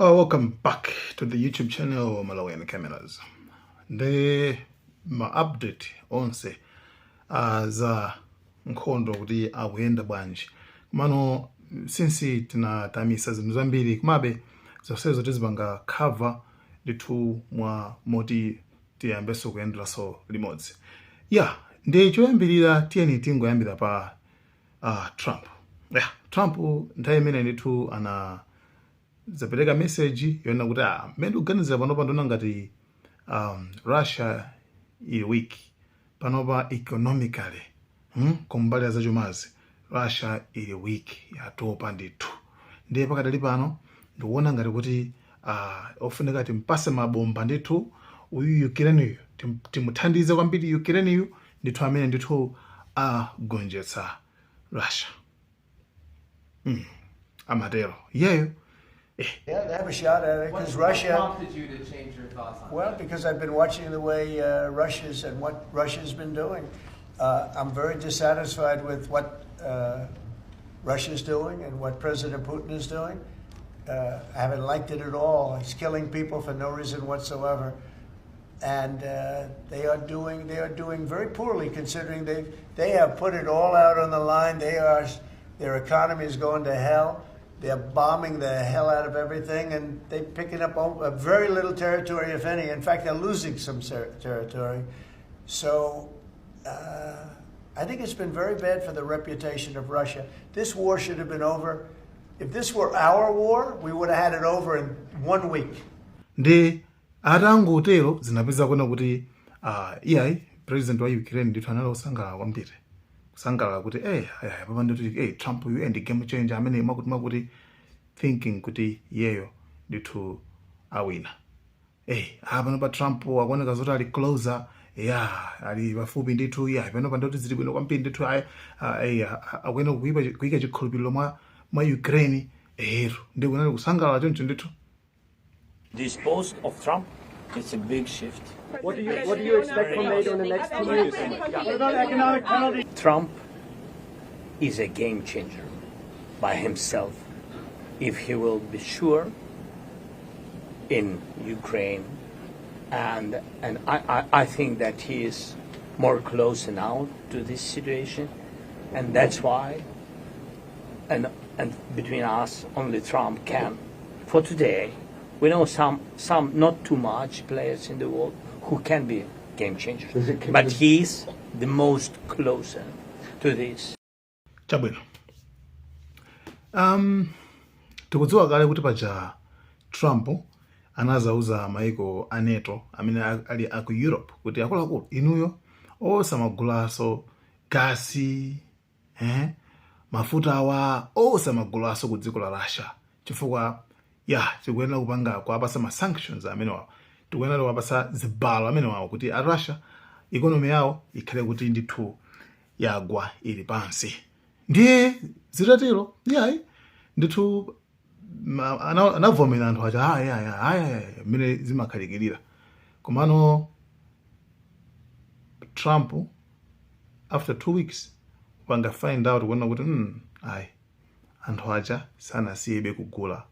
Oh, welcome back to the YouTube channel Malawian Cameras. Ma update onse za nkhondo kuti akuyenda bwanji. Mano since tinatamisa zinthu zambiri kumabe zonsezo tizipanga cover ndithu mwa moti tiyambeso kuyenderaso limodzi. Ndi choyambirira tiyeni tingoyambira pa Trump. Trump nthawi imene ndithu zapereka message yona kuti mmene uganizira panopa ndona ngati Russia ili weak panopa economically kumbali ya zachumazi Russia ili weak yatopa ndithu. Ndiye pakadali pano ndikuona ngati kuti ofunika timpase mabomba ndithu uyu Ukraine timuthandize kwambiri Ukraine ndithu amene ndithu agonjetsa Russia. Amatero yeyo. Yeah, they have a shot at it because Russia. What prompted you to change your thoughts on Well, that? because I've been watching the way what Russia's been doing. I'm very dissatisfied with what Russia's doing and what President Putin is doing. I haven't liked it at all. He's killing people for no reason whatsoever, and they are doing very poorly considering they have put it all out on the line. Their economy is going to hell. They're bombing the hell out of everything, and they're picking up a very little territory, if any. In fact, they're losing some territory. So I think it's been very bad for the reputation of Russia. This war should have been over. If this were our war, we would have had it over in 1 week. Ndi atangotero zinapeza kuona kuti iyayi president wa Ukraine ndithu anali osangala kwambiri. Kusangala kuti papa ndikuti Trump uyu ndi game changer amene makuti thinking kuti yeyo ndithu awina. Pano pa Trump akuoneka zoti ali closer ali pafupi ndithu pano ndoti zili bwino kwambiri ndithu akuyena kuyika chikhulupiriro mwa Ukraine ndi kunali kusangala choncho ndithu. This post of Trump is a big shift. What do you expect from NATO in the next 2 years? What about economic penalties? Trump is a game changer by himself if he will be sure in Ukraine, and I think that he is more close now to this situation, and that's why and between us only Trump can. For today, we know some not too much players in the world who can be game changers, but he's the most closer to this. Chabwino. Tikudziwa kale kuti paja Trump anazauza maiko a NATO amene ali aku Europe kuti akuluakulu inuyo osamagulaso gasi mafuta awa osamagulaso ku dziko la Russia chifukwa tikuyenera kupanga kuwapasa ma sanctions amenewa, tikuyenera kuwapasa zibalo amenewa kuti a Russia economy yawo ikhale kuti ndithu yagwa ili pansi. Ndiye zitatero ndithu anavomera anthu aja mene zimakhalikirira. Komano Trump after 2 weeks upanga find out kuona kuti anthu aja sanasiyebe kugula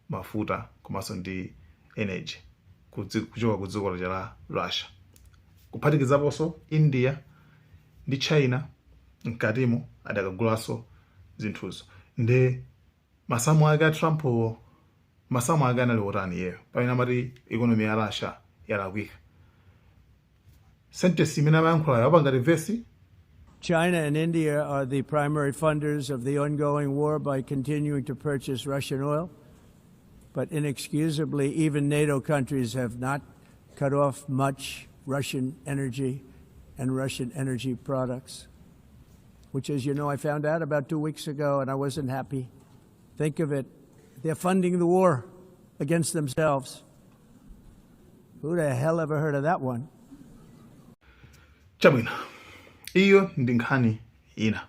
mafuta komanso ndi energy kuchoka ku dziko la Russia, kuphatikizaponso India ndi China mkatimo adakagulaso zinthuzo. Ndi masamu ake a Trump masamu ake anali otani yeyo pamene amati economy ya Russia yalakwika. Sentence imene amayankhula yapanga reverse. China and India are the primary funders of the ongoing war by continuing to purchase Russian oil. But inexcusably, even NATO countries have not cut off much Russian energy and Russian energy products, which, as you know, I found out about 2 weeks ago, and I wasn't happy. Think of it. They're funding the war against themselves. Who the hell ever heard of that one? Chabwino. Iyo ndi nkhani ina.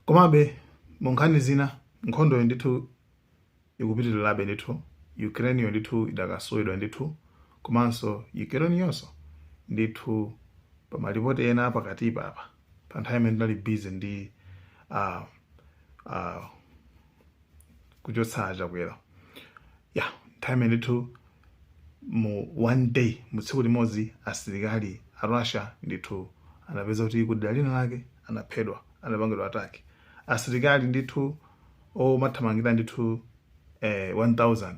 Komabe mu nkhani zina nkhondo ndithu ikupitirirabe ndithu. Ukraine ndithu idakasoedwa ndithu. Komanso Ukraine yonso ndithu pamalipoti ena pakati papa. Pa nthawi imene ndali busy ndi kuchotsa chakwera. time ndithu mu one day mu tsiku limodzi asilikali a Russia ndithu anapeza kuti kudera lina lake anaphedwa, anapangidwa ataki. Asilikali ndithu omathamangira ndithu 1000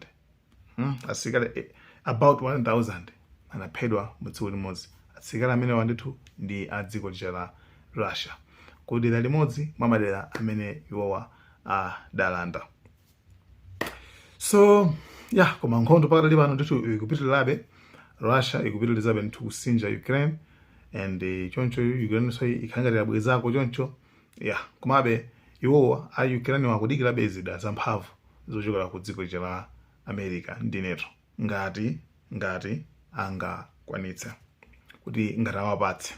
asilikali about 1000 anaphedwa mu tsiku limodzi. Asilikali amene ndithu ndi a dziko la Russia kudera limodzi mwa madera amene iwowa adalanda. So yeah, koma nkhondo pakati pano ndithu ikupitirirabe. Russia ikupitirizabe ndithu kusinja Ukraine and choncho Ukraine so ikhangatira bwezako choncho. Yeah, komabe iwowa a Ukraine wakudikirabe zida zamphamvu zochokera ku dziko la America ndi NATO ngati angakwanitse kuti ngati awapatse,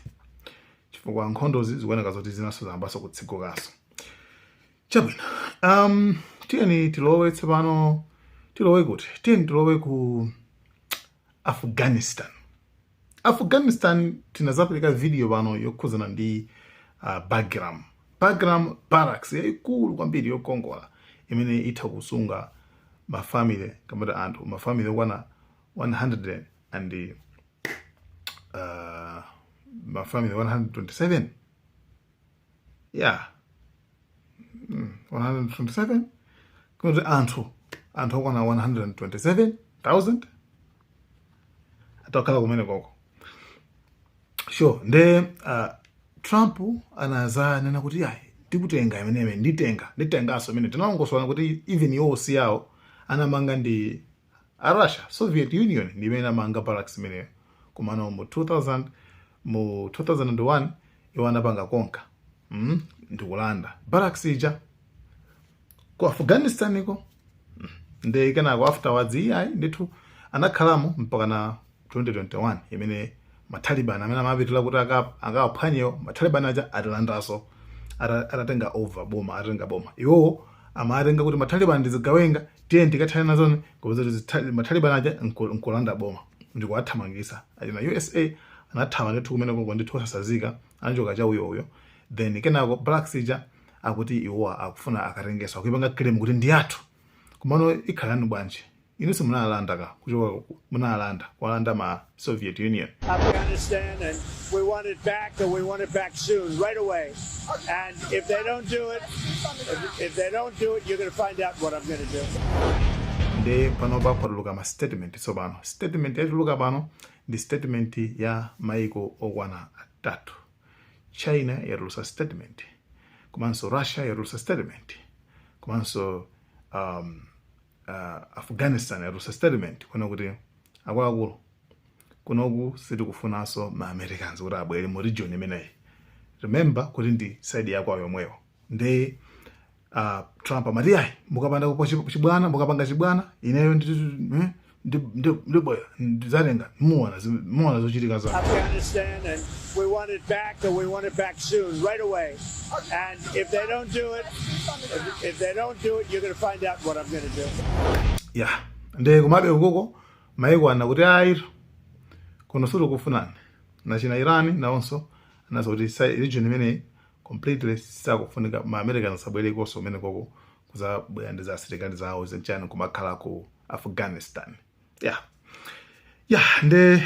chifukwa nkhondozi zikuoneka zoti zinaso zambaso kutsikokaso. Chabwino, tiyeni tilowe tsopano, tilowe kuti tiyeni tilowe ku Afghanistan. Tinazapeleka video pano yokhuzana ndi Bagram barracks yaikulu kwambiri yokongola imene itha kusunga mafamily kamata anthu mafamily okwana 100 and mafamily 127. Yeah, 127 kumati anthu okwana 127,000 atokhala kumene koko. Sure, nde Trump anazanena kuti ayi ndikutenga imeneyo nditengaso imene tinalongoswana kuti even yosi yawo anamanga ndi a Russia, Soviet Union ndi imene amanga barracks imeneyo. Kumano mu 2001 iwo anapanga konka ndikulanda barracks ija ku Afghanistan iko. Nde kenako afterwards ayi ndithu anakhalamo mpaka na 2021 imene Mataliban amene amapitira kuti akawaphwanyewo Mataliban aja atalandaso atatenga over boma iwowo amatenga kuti Mataliban ndizigawenga tiye ndikathana nazone ngokuti Mataliban aja nkulanda boma ndikuwathamangisa. Ajina USA anathawa ndithu kumene koko ndithu osasazika anjoka cha uyo then kenako barracks ija akuti iwowa akufuna akatengeswa kuipanga claim kuti ndi yathu. Kumano ikhalani bwanji inunso munalanda kuchoka kwalanda ma Soviet Union. Afghanistan, and we want it back, and we want it back soon, right away. And if they don't do it, you're going to find out what I'm going to do. Nde pano patuluka ma statement tsopano. Statement yatuluka pano ndi statement ya maiko okwana atatu. China yatulusa statement, komanso Russia yatulusa statement, komanso Afghanistan yatulusa statement kuna kuti akuluakulu kunoku sitikufunanso ma Americans kuti abwere mu region imeneyi. Remember kuti ndi side yako yomweyo. Nde Trump amati ayi mukapanda mukapanga chibwana ineyo ndizalenga muona zochitika za Afghanistan, and we want it back, and we want it back soon, right away. And if they don't do it, you're going to find out what I'm going to do. Yeah, nde kumabe ukoko maiko ana kuti ayi kuno sulu kufunana na China Iran nawonso anazo kuti region imeneyi completely sakufunika ma Americans sabwere koso mene koko kuza bwanda asilikali zawo zenchana kumakhala ku Afghanistan. Yeah, nde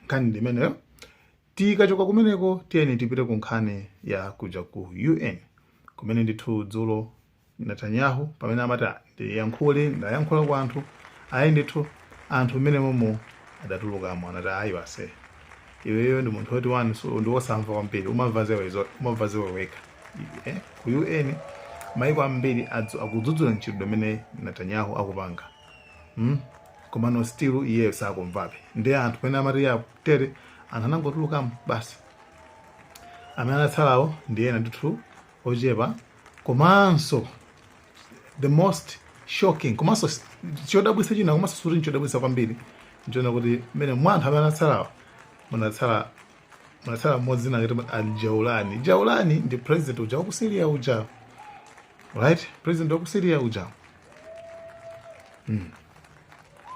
nkhani ndimeneyo tikachoka kumeneko tiyeni tipite ku nkhani ya kuja ku UN kumene ndithu dzulo Netanyahu pamene amati ndayankhula kwa anthu ayi ndithu anthu mmene momo adatulukamo anati ayi wase iweyo ndi munthu woti wani so ndiwosamva kwambiri umavazewe weka. Ku UN maiko ambiri akudzudzula ntchito imene Netanyahu akupanga. Komano still iye sakumvabe. Ndi anthu pene amati tere anthu anangotulukamo basi. Amene anatsalawo ndi ena ndithu ochepa. Komanso the most shocking komanso chodabwisa china komanso suri chodabwisa kwambiri nchona kuti mene mwanthu amene anatsalawo munatsala mmodzi ngati Al-Jawlani ndi president uja wa ku Syria uja, right? President wa ku Syria uja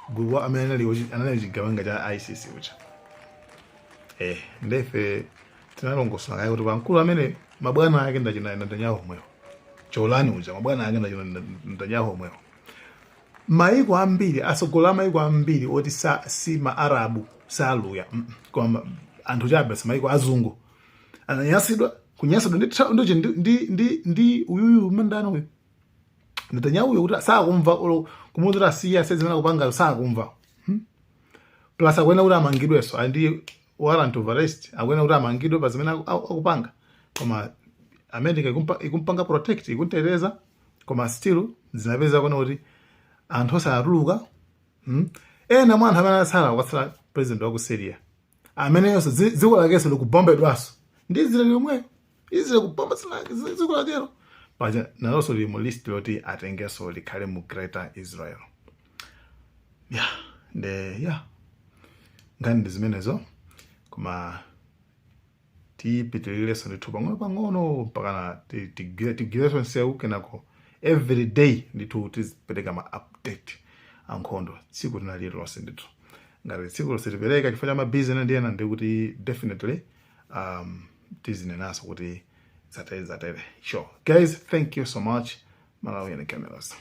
gulu amene anali chigawenga cha ISIS uja. Ndefe tinalongosana kaye kuti pankulu amene mabwana ake ndachina Netanyahu omwewo Jawlani uja mabwana ake ndachina Netanyahu omwewo. maiko ambiri asogola maiko ambiri oti si maarabu saluya koma anthu chabe maiko azungu ananyasidwa kunyasidwa ndi uyuyu mandana uyu Netanyahu uyu kuti sakumva kumuzira siya sezimana kupanga sakumva plus akwena kuti amangidweso andi warrant of arrest akwena kuti amangidwe pa zimene akupanga koma America ikumpanga protect ikuntereza koma still zinapeza kuona kuti anthu osatuluka ena mwa anthu amene asala kwatsala president wa ku Syria amene yonso dziko lakenso likubombedwaso ndi Israel yomweyo Israel kubomba dziko lakero paja nalonso lili mu list loti atengeso likhale mu Greater Israel ngani ndi zimenezo koma tipitirireso ndithu pang'ono mpakana tigireso nsewu kenako every day ndithu tizipereka ma update ankhondo tsiku linalilonse ndithu ngati tsiku lonse tipereka chifukwa cha mabizinesi ndi ena ndikuti definitely tizinenaso kuti zatere sure guys, thank you so much. Malawi and Cameras.